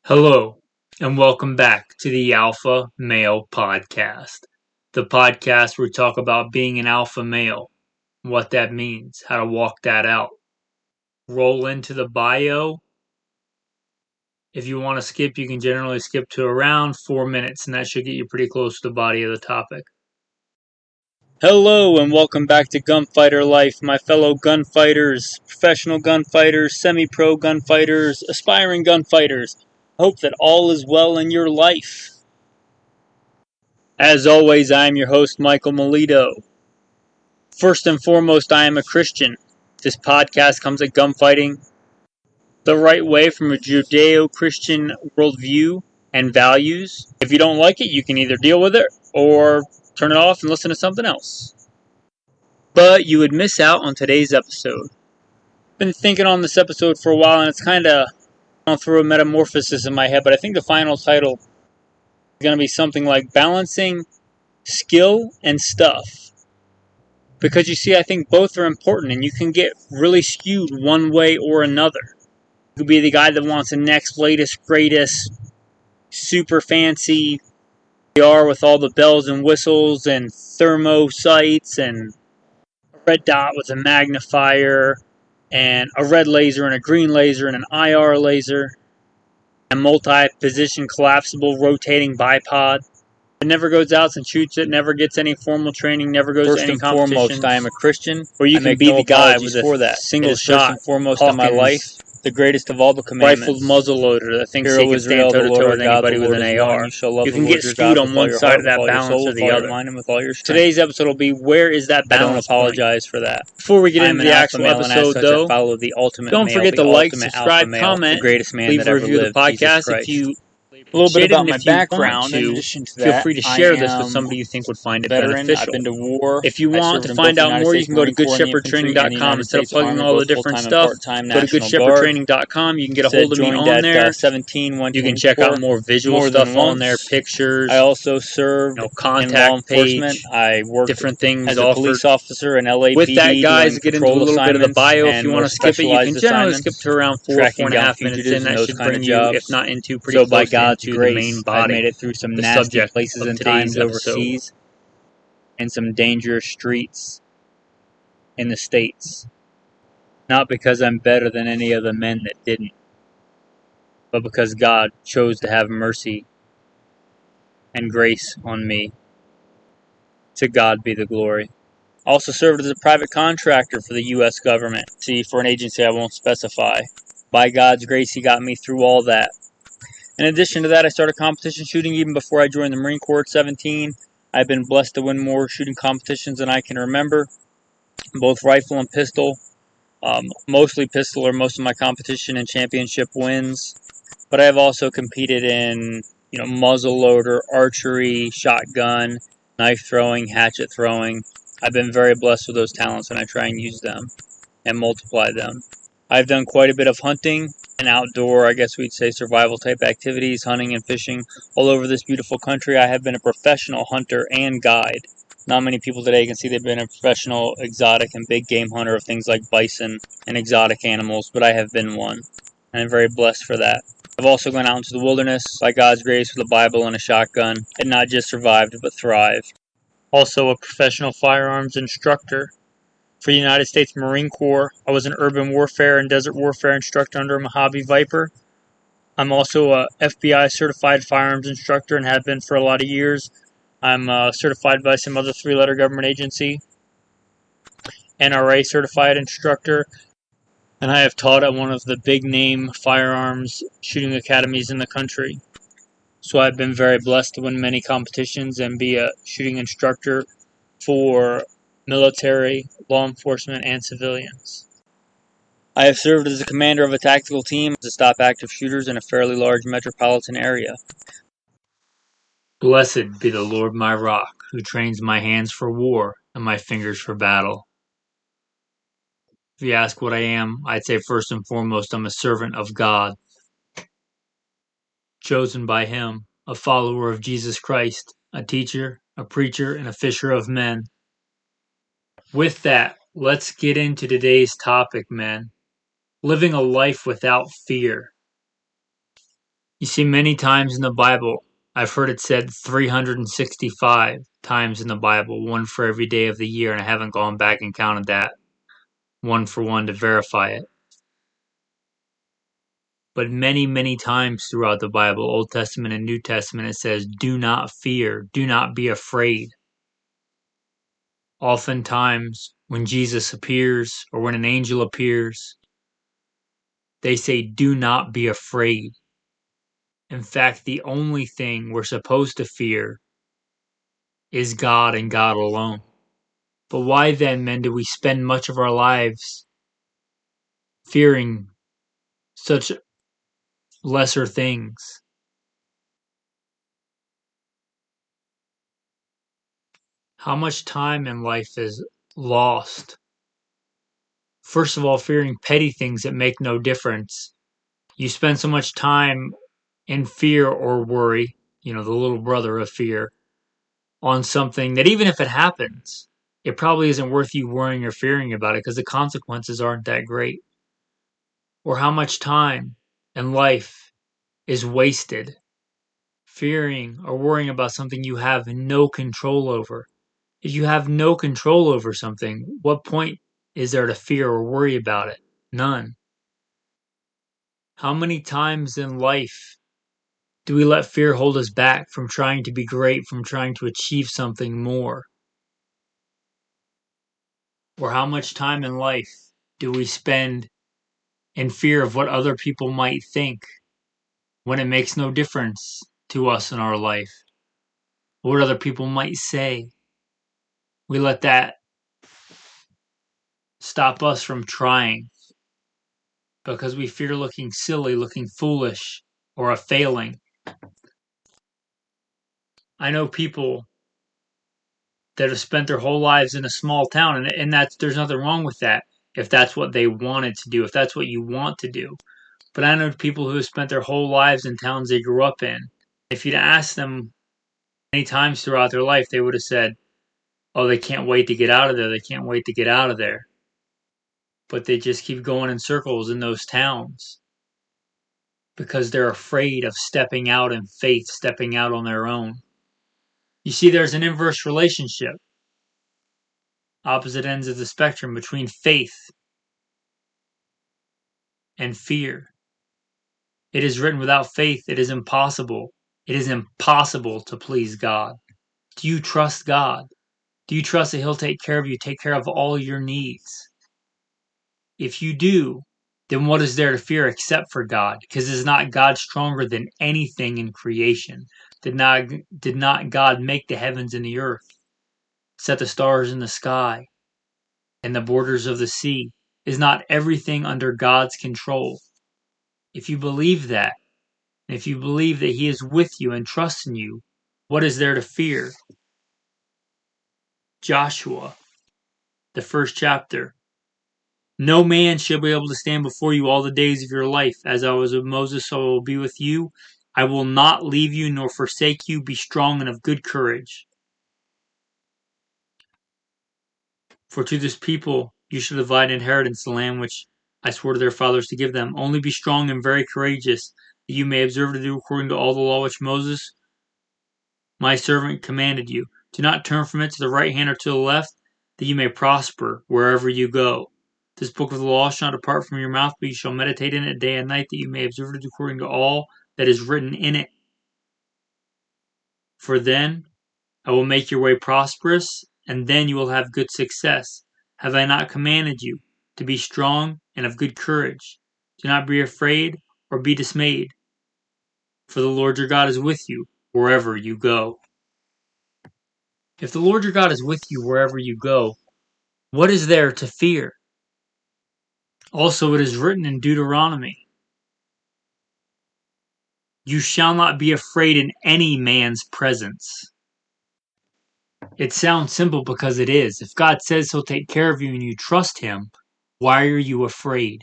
Hello, and welcome back to the Alpha Male Podcast, the podcast where we talk about being an alpha male, what that means, how to walk that out. Roll into the bio. If you want to skip, you can generally skip to around 4 minutes, and that should get you pretty close to the body of the topic. Hello, and welcome back to Gunfighter Life, my fellow gunfighters, professional gunfighters, semi-pro gunfighters, aspiring gunfighters. Hope that all is well in your life. As always, I am your host, Michael Melito. First and foremost, I am a Christian. This podcast comes at gunfighting the right way from a Judeo-Christian worldview and values. If you don't like it, you can either deal with it or turn it off and listen to something else. But you would miss out on today's episode. I've been thinking on this episode for a while, and it's kind of gone through a metamorphosis in my head, but I think the final title is going to be something like Balancing Skill and Stuff. Because you see, I think both are important, and you can get really skewed one way or another. You could be the guy that wants the next, latest, greatest, super fancy VR with all the bells and whistles and thermo sights and a red dot with a magnifier and a red laser and a green laser and an IR laser and multi-position collapsible rotating bipod. It never goes out and shoots it, never gets any formal training, never goes to any competitions. First and foremost, I am a Christian. Or you can be the guy with a single shot, first and foremost in my life, the greatest of all the commandments. Rifled muzzleloader that thinks he can stand toe-to-toe with anybody with an AR. You can get skewed on one side of that balance or the other. Today's episode will be, where is that balance? I don't apologize for that. Before we get into the actual episode, though, don't forget to like, subscribe, comment, leave a review of the podcast if you... A little bit about my background. In addition to that, feel free to share this with somebody you think would find it beneficial. I've been to war. If you want to find out more, you can go to goodshepherdtraining.com. Instead of plugging all the different stuff, go to goodshepherdtraining.com. You can get a hold of me on there. 17, you can check out more visual stuff on there, pictures. I also serve contact page. I work different things as a police officer in LAPD. With that, guys, get into a little bit of the bio. If you want to skip it, you can generally skip to around 4.5 minutes in. That should bring you, if not into, pretty close to the main body. I made it through some nasty places and times overseas and some dangerous streets in the States. Not because I'm better than any of the men that didn't, but because God chose to have mercy and grace on me. To God be the glory. Also served as a private contractor for the U.S. government. See, for an agency I won't specify. By God's grace, He got me through all that. In addition to that, I started competition shooting even before I joined the Marine Corps at 17. I've been blessed to win more shooting competitions than I can remember, both rifle and pistol. Mostly pistol are most of my competition and championship wins. But I have also competed in, muzzle loader, archery, shotgun, knife throwing, hatchet throwing. I've been very blessed with those talents, and I try and use them and multiply them. I've done quite a bit of hunting and outdoor, I guess we'd say, survival type activities, hunting and fishing all over this beautiful country. I have been a professional hunter and guide. Not many people today can see they've been a professional exotic and big game hunter of things like bison and exotic animals, but I have been one, and I'm very blessed for that. I've also gone out into the wilderness, by God's grace, with a Bible and a shotgun, and not just survived, but thrived. Also a professional firearms instructor. For the United States Marine Corps, I was an urban warfare and desert warfare instructor under a Mojave Viper. I'm also a FBI certified firearms instructor and have been for a lot of years. I'm certified by some other 3-letter government agency, NRA certified instructor, and I have taught at one of the big name firearms shooting academies in the country. So I've been very blessed to win many competitions and be a shooting instructor for military, law enforcement, and civilians. I have served as a commander of a tactical team to stop active shooters in a fairly large metropolitan area. Blessed be the Lord my rock, who trains my hands for war and my fingers for battle. If you ask what I am, I'd say first and foremost I'm a servant of God, chosen by Him, a follower of Jesus Christ, a teacher, a preacher, and a fisher of men. With that, let's get into today's topic, men. Living a life without fear. You see, many times in the Bible, I've heard it said 365 times in the Bible, one for every day of the year, and I haven't gone back and counted that one for one to verify it. But many, many times throughout the Bible, Old Testament and New Testament, it says, do not fear, do not be afraid. Oftentimes, when Jesus appears or when an angel appears, they say, do not be afraid. In fact, the only thing we're supposed to fear is God and God alone. But why then, men, do we spend much of our lives fearing such lesser things? How much time in life is lost? First of all, fearing petty things that make no difference. You spend so much time in fear or worry, the little brother of fear, on something that even if it happens, it probably isn't worth you worrying or fearing about it because the consequences aren't that great. Or how much time and life is wasted fearing or worrying about something you have no control over. If you have no control over something, what point is there to fear or worry about it? None. How many times in life do we let fear hold us back from trying to be great, from trying to achieve something more? Or how much time in life do we spend in fear of what other people might think when it makes no difference to us in our life? What other people might say? We let that stop us from trying because we fear looking silly, looking foolish, or a failing. I know people that have spent their whole lives in a small town, and there's nothing wrong with that if that's what they wanted to do, if that's what you want to do. But I know people who have spent their whole lives in towns they grew up in. If you'd asked them many times throughout their life, they would have said, oh, they can't wait to get out of there. They can't wait to get out of there. But they just keep going in circles in those towns because they're afraid of stepping out in faith, stepping out on their own. You see, there's an inverse relationship, opposite ends of the spectrum, between faith and fear. It is written, without faith, it is impossible. It is impossible to please God. Do you trust God? Do you trust that He'll take care of you, take care of all your needs? If you do, then what is there to fear except for God? Because is not God stronger than anything in creation? Did not God make the heavens and the earth, set the stars in the sky, and the borders of the sea? Is not everything under God's control? If you believe that, and if you believe that He is with you and trusts in you, what is there to fear? Joshua, the first chapter. No man shall be able to stand before you all the days of your life. As I was with Moses, so I will be with you. I will not leave you nor forsake you. Be strong and of good courage. For to this people you shall divide inheritance, the land which I swore to their fathers to give them. Only be strong and very courageous, that you may observe to do according to all the law which Moses, my servant, commanded you. Do not turn from it to the right hand or to the left, that you may prosper wherever you go. This book of the law shall not depart from your mouth, but you shall meditate in it day and night, that you may observe to do according to all that is written in it. For then I will make your way prosperous, and then you will have good success. Have I not commanded you to be strong and of good courage? Do not be afraid or be dismayed, for the Lord your God is with you wherever you go. If the Lord your God is with you wherever you go, what is there to fear? Also, it is written in Deuteronomy, you shall not be afraid in any man's presence. It sounds simple because it is. If God says He'll take care of you and you trust Him, why are you afraid?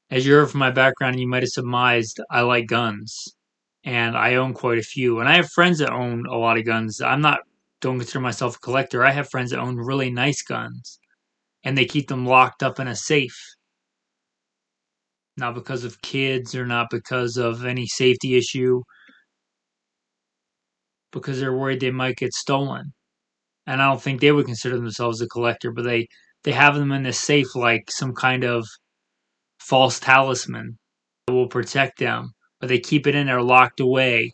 As you heard from my background, you might have surmised I like guns, and I own quite a few. And I have friends that own a lot of guns. Don't consider myself a collector. I have friends that own really nice guns, and they keep them locked up in a safe. not because of kids or not because of any safety issue, because they're worried they might get stolen. And I don't think they would consider themselves a collector, but they have them in this safe like some kind of false talisman that will protect them, but they keep it in there locked away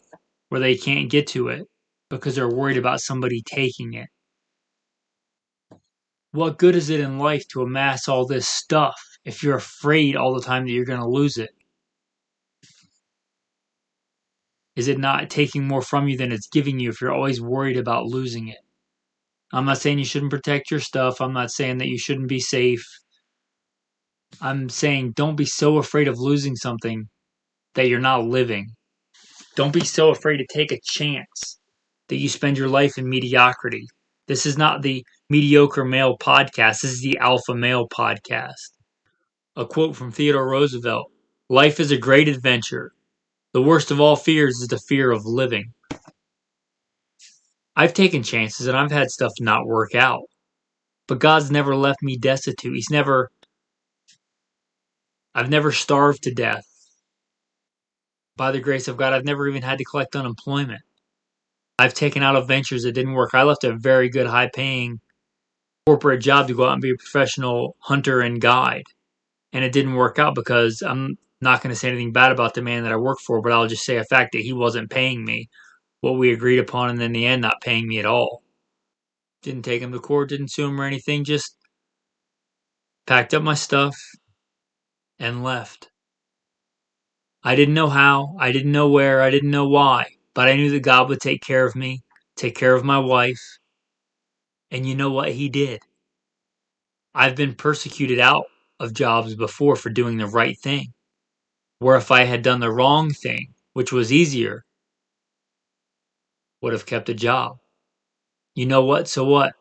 where they can't get to it because they're worried about somebody taking it. What good is it in life to amass all this stuff if you're afraid all the time that you're going to lose it? Is it not taking more from you than it's giving you if you're always worried about losing it? I'm not saying you shouldn't protect your stuff. I'm not saying that you shouldn't be safe. I'm saying don't be so afraid of losing something that you're not living. Don't be so afraid to take a chance that you spend your life in mediocrity. This is not the mediocre male podcast. This is the alpha male podcast. A quote from Theodore Roosevelt: "Life is a great adventure. The worst of all fears is the fear of living." I've taken chances and I've had stuff not work out. But God's never left me destitute. I've never starved to death. By the grace of God, I've never even had to collect unemployment. I've taken out of ventures that didn't work. I left a very good, high paying corporate job to go out and be a professional hunter and guide. And it didn't work out because I'm not going to say anything bad about the man that I work for, but I'll just say a fact that he wasn't paying me what we agreed upon, and in the end, not paying me at all. Didn't take him to court, didn't sue him or anything, just packed up my stuff and left. I didn't know how, I didn't know where, I didn't know why, but I knew that God would take care of me, take care of my wife, and you know what? He did. I've been persecuted out of jobs before for doing the right thing, where if I had done the wrong thing, which was easier, would have kept a job. You know what? So what?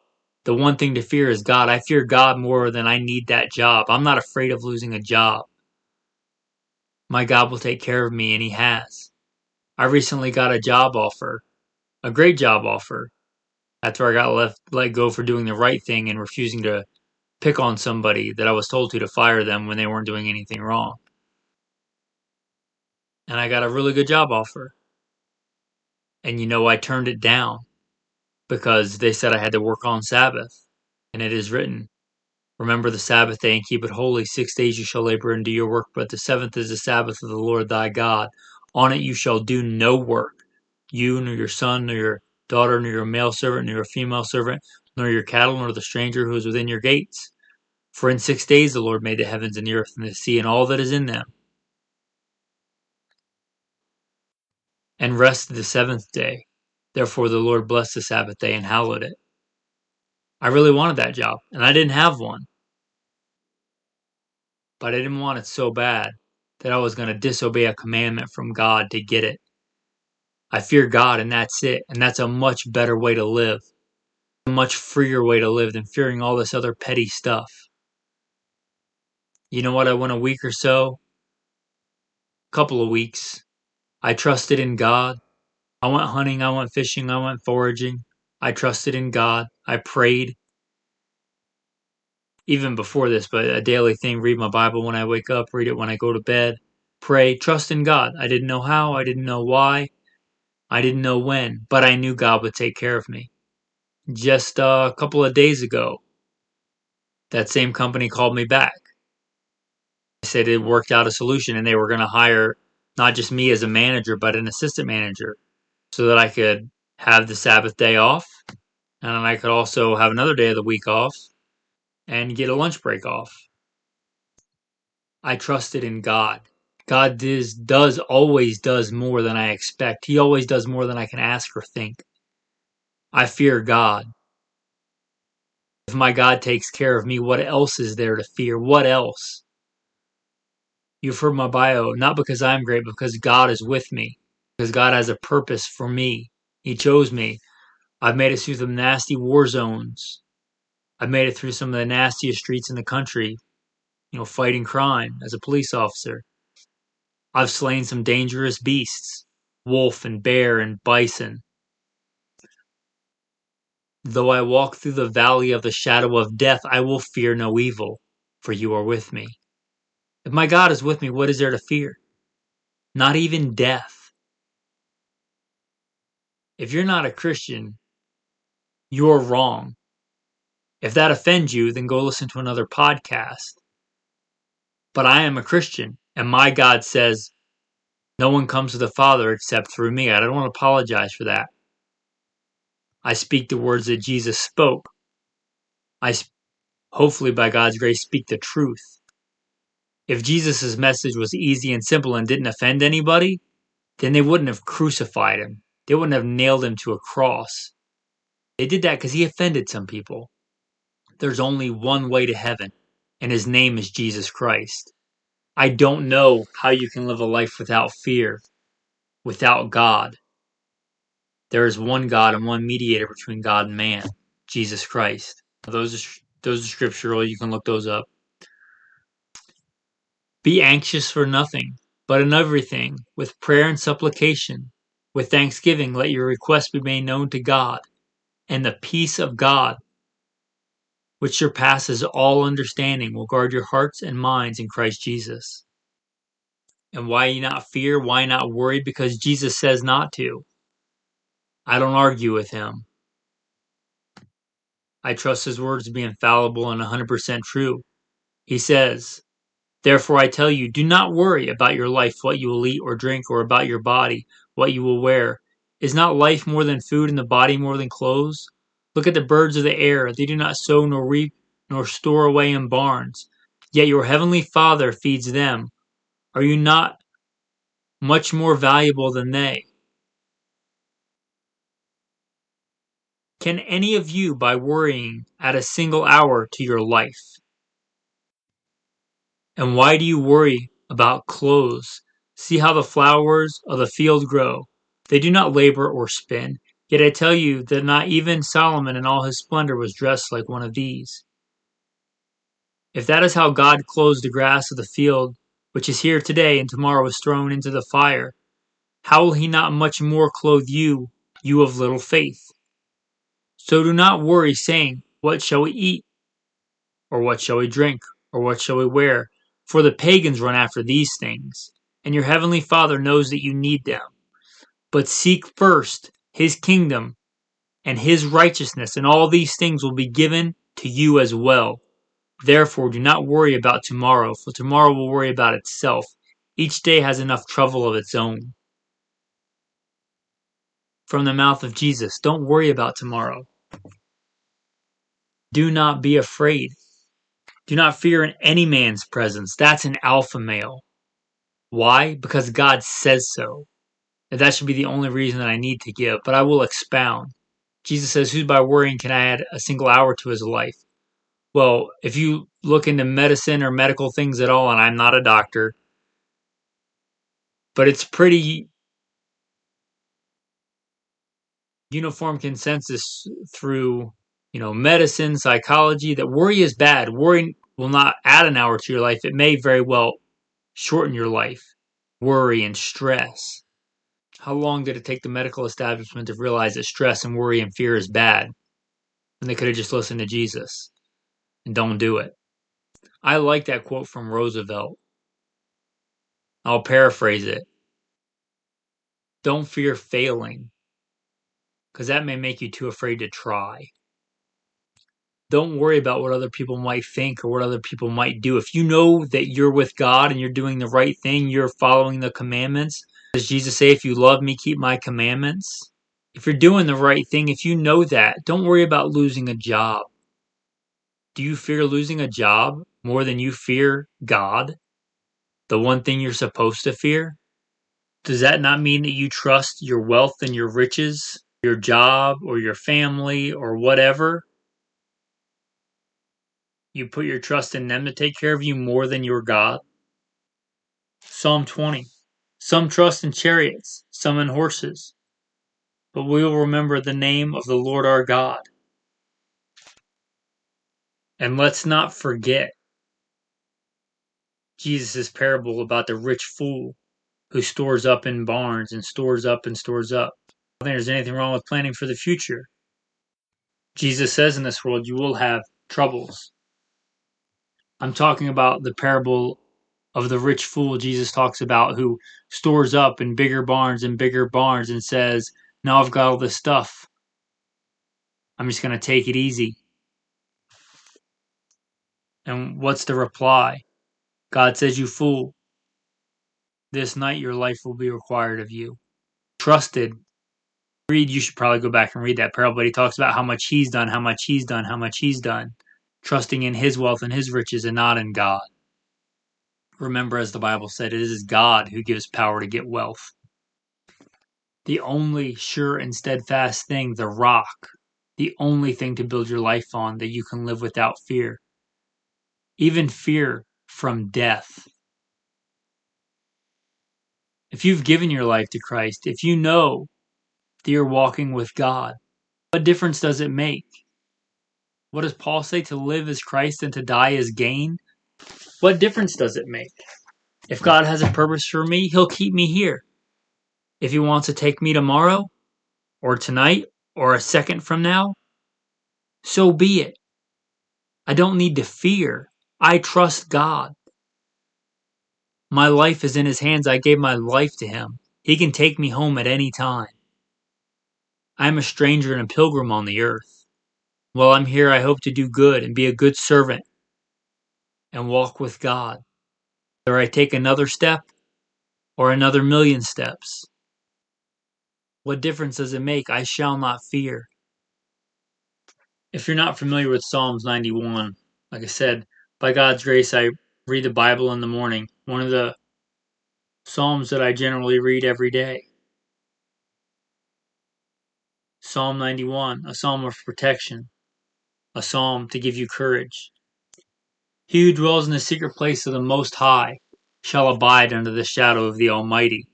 The one thing to fear is God. I fear God more than I need that job. I'm not afraid of losing a job. My God will take care of me, and He has. I recently got a job offer, a great job offer, after I got let go for doing the right thing and refusing to pick on somebody that I was told to fire them when they weren't doing anything wrong. And I got a really good job offer. And I turned it down because they said I had to work on Sabbath. And it is written, "Remember the Sabbath day and keep it holy. 6 days you shall labor and do your work, but the seventh is the Sabbath of the Lord thy God. On it you shall do no work, you, nor your son, nor your daughter, nor your male servant, nor your female servant, nor your cattle, nor the stranger who is within your gates. For in 6 days the Lord made the heavens and the earth and the sea and all that is in them, and rested the seventh day. Therefore the Lord blessed the Sabbath day and hallowed it." I really wanted that job, and I didn't have one. But I didn't want it so bad that I was going to disobey a commandment from God to get it. I fear God, and that's it. And that's a much better way to live. A much freer way to live than fearing all this other petty stuff. You know what? I went a week or so, couple of weeks. I trusted in God. I went hunting, I went fishing, I went foraging. I trusted in God. I prayed. Even before this, but a daily thing, read my Bible when I wake up, read it when I go to bed. Pray, trust in God. I didn't know how, I didn't know why. I didn't know when, but I knew God would take care of me. Just a couple of days ago, that same company called me back. They said it worked out a solution and they were going to hire not just me as a manager, but an assistant manager so that I could have the Sabbath day off and I could also have another day of the week off and get a lunch break off. I trusted in God. God always does more than I expect. He always does more than I can ask or think. I fear God. If my God takes care of me, what else is there to fear? What else? You've heard my bio, not because I'm great, but because God is with me. Because God has a purpose for me. He chose me. I've made it through some nasty war zones. I've made it through some of the nastiest streets in the country, fighting crime as a police officer. I've slain some dangerous beasts, wolf and bear and bison. Though I walk through the valley of the shadow of death, I will fear no evil, for you are with me. If my God is with me, what is there to fear? Not even death. If you're not a Christian, you're wrong. If that offends you, then go listen to another podcast. But I am a Christian, and my God says, no one comes to the Father except through me. I don't want to apologize for that. I speak the words that Jesus spoke. I, hopefully by God's grace, speak the truth. If Jesus' message was easy and simple and didn't offend anybody, then they wouldn't have crucified him. They wouldn't have nailed him to a cross. They did that because he offended some people. There's only one way to heaven, and his name is Jesus Christ. I don't know how you can live a life without fear, without God. There is one God and one mediator between God and man, Jesus Christ. Those are scriptural. You can look those up. Be anxious for nothing, but in everything, with prayer and supplication, with thanksgiving, let your requests be made known to God, and the peace of God, which surpasses all understanding, will guard your hearts and minds in Christ Jesus. And why not fear? Why not worry? Because Jesus says not to. I don't argue with him. I trust his words to be infallible and 100% true. He says, therefore I tell you, do not worry about your life, what you will eat or drink, or about your body, what you will wear. Is not life more than food and the body more than clothes? Look at the birds of the air. They do not sow nor reap nor store away in barns. Yet your heavenly Father feeds them. Are you not much more valuable than they? Can any of you, by worrying, add a single hour to your life? And why do you worry about clothes? See how the flowers of the field grow. They do not labor or spin. Yet I tell you that not even Solomon in all his splendor was dressed like one of these. If that is how God clothes the grass of the field, which is here today and tomorrow is thrown into the fire, how will he not much more clothe you, you of little faith? So do not worry, saying, what shall we eat? Or what shall we drink? Or what shall we wear? For the pagans run after these things, and your heavenly Father knows that you need them. But seek first his kingdom and his righteousness, and all these things will be given to you as well. Therefore, do not worry about tomorrow, for tomorrow will worry about itself. Each day has enough trouble of its own. From the mouth of Jesus, don't worry about tomorrow. Do not be afraid. Do not fear in any man's presence. That's an alpha male. Why? Because God says so. And that should be the only reason that I need to give, but I will expound. Jesus says, who by worrying can add a single hour to his life? Well, if you look into medicine or medical things at all, and I'm not a doctor, but it's pretty uniform consensus through, medicine, psychology, that worry is bad. Worry will not add an hour to your life. It may very well shorten your life. Worry and stress. How long did it take the medical establishment to realize that stress and worry and fear is bad? And they could have just listened to Jesus and don't do it. I like that quote from Roosevelt. I'll paraphrase it. Don't fear failing, because that may make you too afraid to try. Don't worry about what other people might think or what other people might do. If you know that you're with God and you're doing the right thing, you're following the commandments. Does Jesus say, if you love me, keep my commandments? If you're doing the right thing, if you know that, don't worry about losing a job. Do you fear losing a job more than you fear God? The one thing you're supposed to fear? Does that not mean that you trust your wealth and your riches, your job or your family or whatever? You put your trust in them to take care of you more than your God? Psalm 20. Some trust in chariots, some in horses, but we will remember the name of the Lord our God. And let's not forget Jesus' parable about the rich fool who stores up in barns and stores up and stores up. I don't think there's anything wrong with planning for the future. Jesus says in this world you will have troubles. I'm talking about the parable of the rich fool Jesus talks about who stores up in bigger barns and says, now I've got all this stuff. I'm just going to take it easy. And what's the reply? God says, you fool, this night your life will be required of you. Trusted. You should probably go back and read that parable, but he talks about how much he's done, how much he's done, how much he's done. Trusting in his wealth and his riches and not in God. Remember, as the Bible said, it is God who gives power to get wealth. The only sure and steadfast thing, the rock, the only thing to build your life on that you can live without fear. Even fear from death. If you've given your life to Christ, if you know that you're walking with God, what difference does it make? What does Paul say? To live is Christ and to die is gain? What difference does it make? If God has a purpose for me, he'll keep me here. If he wants to take me tomorrow, or tonight, or a second from now, so be it. I don't need to fear. I trust God. My life is in his hands. I gave my life to him. He can take me home at any time. I am a stranger and a pilgrim on the earth. While I'm here, I hope to do good and be a good servant and walk with God. Whether I take another step or another million steps, what difference does it make? I shall not fear. If you're not familiar with Psalms 91, like I said, by God's grace, I read the Bible in the morning. One of the Psalms that I generally read every day. Psalm 91, a psalm of protection, a psalm to give you courage. He who dwells in the secret place of the Most High shall abide under the shadow of the Almighty.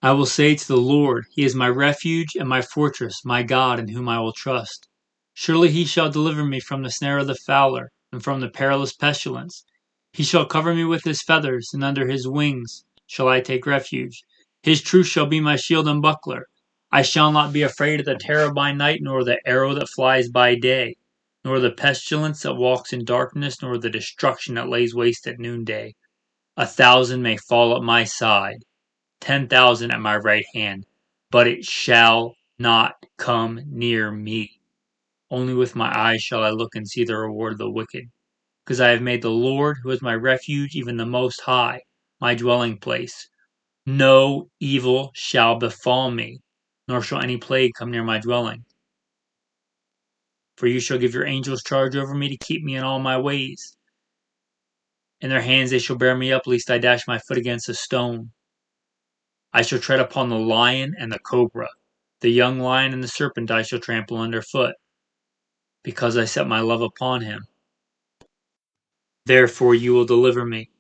I will say to the Lord, he is my refuge and my fortress, my God in whom I will trust. Surely he shall deliver me from the snare of the fowler and from the perilous pestilence. He shall cover me with his feathers, and under his wings shall I take refuge. His truth shall be my shield and buckler. I shall not be afraid of the terror by night, nor the arrow that flies by day, nor the pestilence that walks in darkness, nor the destruction that lays waste at noonday. 1,000 may fall at my side, 10,000 at my right hand, but it shall not come near me. Only with my eyes shall I look and see the reward of the wicked. Because I have made the Lord, who is my refuge, even the Most High, my dwelling place. No evil shall befall me, nor shall any plague come near my dwelling. For you shall give your angels charge over me to keep me in all my ways. In their hands they shall bear me up, lest I dash my foot against a stone. I shall tread upon the lion and the cobra. The young lion and the serpent I shall trample underfoot, because I set my love upon him. Therefore you will deliver me.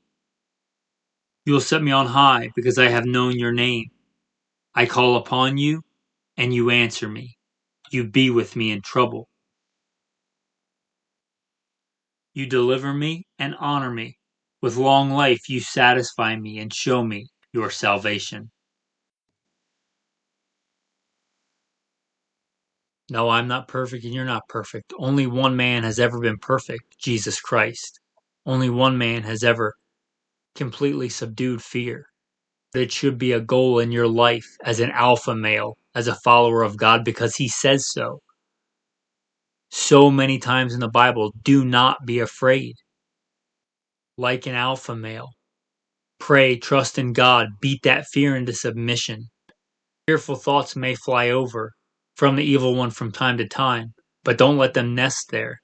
You will set me on high, because I have known your name. I call upon you, and you answer me. You be with me in trouble. You deliver me and honor me. With long life you satisfy me and show me your salvation. No, I'm not perfect and you're not perfect. Only one man has ever been perfect, Jesus Christ. Only one man has ever completely subdued fear. It should be a goal in your life as an alpha male, as a follower of God, because he says so. So many times in the Bible, do not be afraid. Like an alpha male. Pray, trust in God, beat that fear into submission. Fearful thoughts may fly over from the evil one from time to time, but don't let them nest there.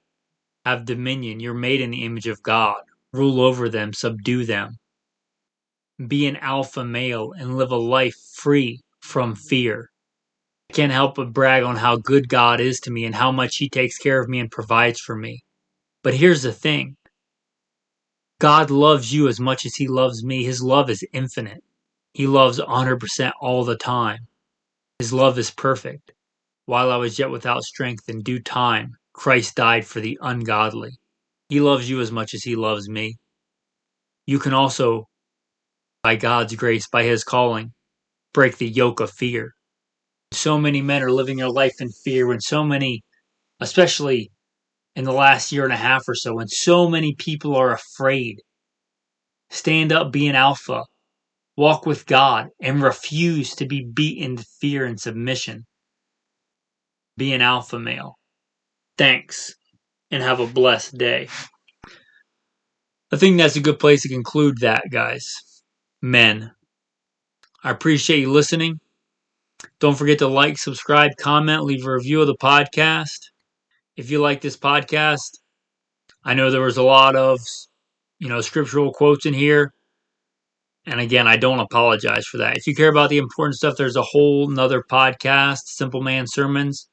Have dominion. You're made in the image of God. Rule over them, subdue them. Be an alpha male and live a life free from fear. I can't help but brag on how good God is to me and how much he takes care of me and provides for me. But here's the thing. God loves you as much as he loves me. His love is infinite. He loves 100% all the time. His love is perfect. While I was yet without strength, in due time, Christ died for the ungodly. He loves you as much as he loves me. You can also, by God's grace, by his calling, break the yoke of fear. So many men are living their life in fear when so many, especially in the last year and a half or so, and so many people are afraid. Stand up, be an alpha, walk with God, and refuse to be beaten to fear and submission. Be an alpha male. Thanks, and have a blessed day. I think that's a good place to conclude that, guys. Men, I appreciate you listening. Don't forget to like, subscribe, comment, leave a review of the podcast. If you like this podcast, I know there was a lot of, scriptural quotes in here. And again, I don't apologize for that. If you care about the important stuff, there's a whole nother podcast, Simple Man Sermons,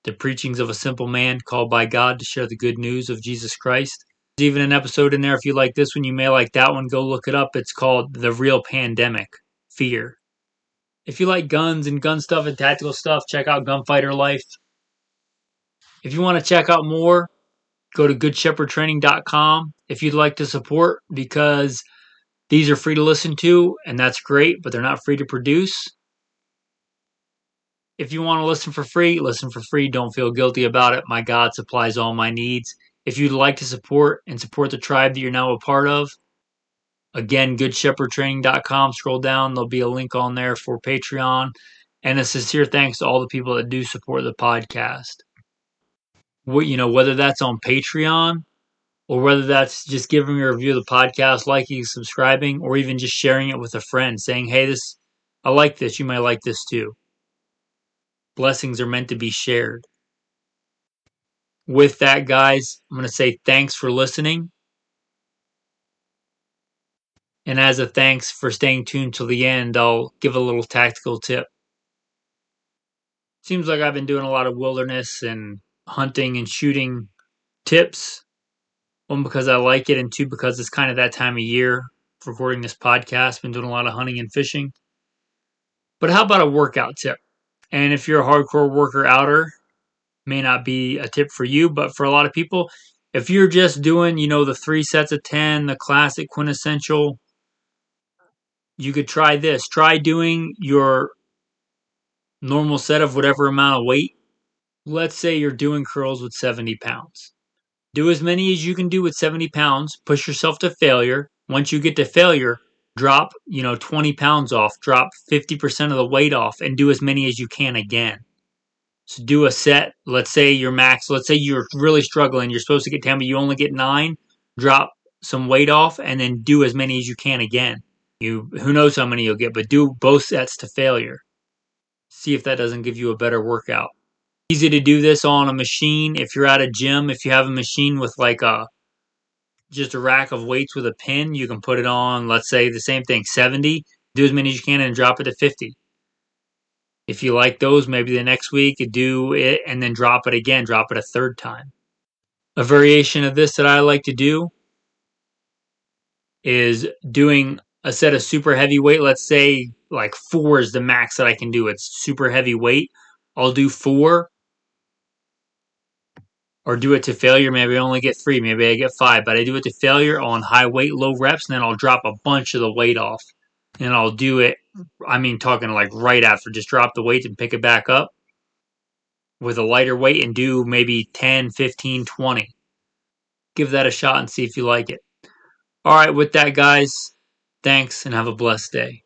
the preachings of a simple man called by God to share the good news of Jesus Christ. There's even an episode in there. If you like this one, you may like that one. Go look it up. It's called The Real Pandemic, Fear. If you like guns and gun stuff and tactical stuff, check out Gunfighter Life. If you want to check out more, go to goodshepherdtraining.com. If you'd like to support, because these are free to listen to, and that's great, but they're not free to produce. If you want to listen for free, listen for free. Don't feel guilty about it. My God supplies all my needs. If you'd like to support the tribe that you're now a part of, again, goodshepherdtraining.com. Scroll down. There'll be a link on there for Patreon. And a sincere thanks to all the people that do support the podcast. Whether that's on Patreon, or whether that's just giving a review of the podcast, liking, subscribing, or even just sharing it with a friend, saying, hey, I like this, you might like this too. Blessings are meant to be shared. With that, guys, I'm going to say thanks for listening. And as a thanks for staying tuned till the end, I'll give a little tactical tip. Seems like I've been doing a lot of wilderness and hunting and shooting tips. One, because I like it, and two, because it's kind of that time of year recording this podcast. Been doing a lot of hunting and fishing. But how about a workout tip? And if you're a hardcore worker outer, may not be a tip for you, but for a lot of people, if you're just doing, the 3 sets of 10, the classic quintessential, you could try this. Try doing your normal set of whatever amount of weight. Let's say you're doing curls with 70 pounds. Do as many as you can do with 70 pounds. Push yourself to failure. Once you get to failure, drop, 20 pounds off. Drop 50% of the weight off and do as many as you can again. So do a set. Let's say your max. Let's say you're really struggling. You're supposed to get 10, but you only get 9. Drop some weight off and then do as many as you can again. Who knows how many you'll get, but do both sets to failure. See if that doesn't give you a better workout. Easy to do this on a machine. If you're at a gym, if you have a machine with just a rack of weights with a pin, you can put it on, let's say the same thing, 70. Do as many as you can and drop it to 50. If you like those, maybe the next week you do it and then drop it again, drop it a third time. A variation of this that I like to do is doing a set of super heavy weight. Let's say like 4 is the max that I can do. It's super heavy weight. I'll do 4 or do it to failure. Maybe I only get 3, maybe I get 5, but I do it to failure on high weight, low reps, and then I'll drop a bunch of the weight off. And I'll do it, talking like right after, just drop the weight and pick it back up with a lighter weight and do maybe 10, 15, 20. Give that a shot and see if you like it. All right, with that, guys, thanks and have a blessed day.